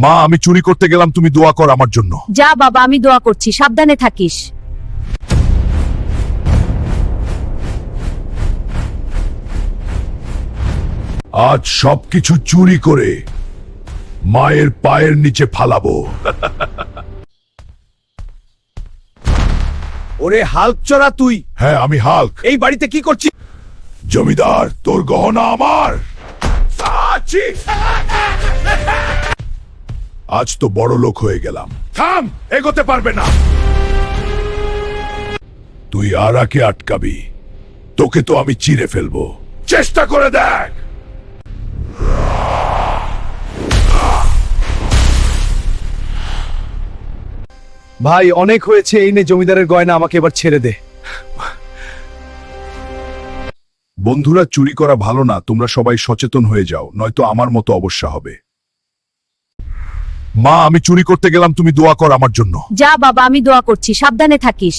মা, আমি চুরি করতে গেলাম, তুমি দোয়া কর আমার জন্য। যা বাবা, আমি দোয়া করছি, সাবধানে থাকিস। আজ সবকিছু চুরি করে মায়ের পায়ের নিচে ফালাবো। ওরে হাল্ক চড়া তুই! হ্যাঁ, আমি হাল্ক। এই বাড়িতে কি করছিস? জমিদার, তোর গহনা আমার। আজ তো বড় লোক হয়ে গেলাম। থাম, এগোতে পারবে না। তুই আরাকে আটকাবি, তোকে তো আমি চিরে ফেলবো। চেষ্টা করে দেখ। ভাই অনেক হয়েছে, এই নে জমিদারের গয়না, আমাকে এবার ছেড়ে দে। বন্ধুরা, চুরি করা ভালো না, তোমরা সবাই সচেতন হয়ে যাও, নয়তো আমার মতো অবস্থা হবে। মা, আমি চুরি করতে গেলাম, তুমি দোয়া কর আমার জন্য। যা বাবা, আমি দোয়া করছি, সাবধানে থাকিস।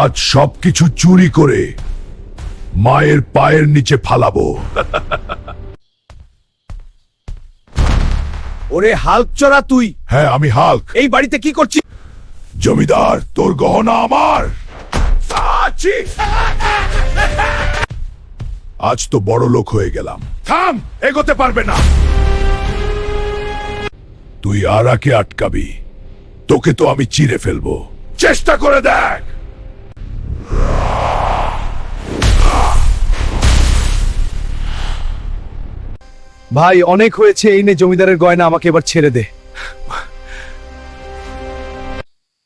আজ সবকিছু চুরি করে মায়ের পায়ের নিচে ফালাবো। ওরে হাল্ক চড়া তুই! হ্যাঁ, আমি হাল্ক। এই বাড়িতে কি করছিস? জমিদার, তোর গহনা আমার। আজ তো বড় লোক হয়ে গেলাম। থাম, এগোতে পারবে না। তুই আরাকে আটকাবি, তোকে তো আমি চিরে ফেলবো। চেষ্টা করে দেখ। ভাই অনেক হয়েছে, এই নে জমিদারের গয়না, আমাকে এবার ছেড়ে দে।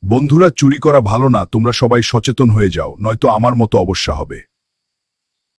বন্ধুরা, চুরি করা ভালো না, তোমরা সবাই সচেতন হয়ে যাও, নয়তো আমার মতো অবস্থা হবে।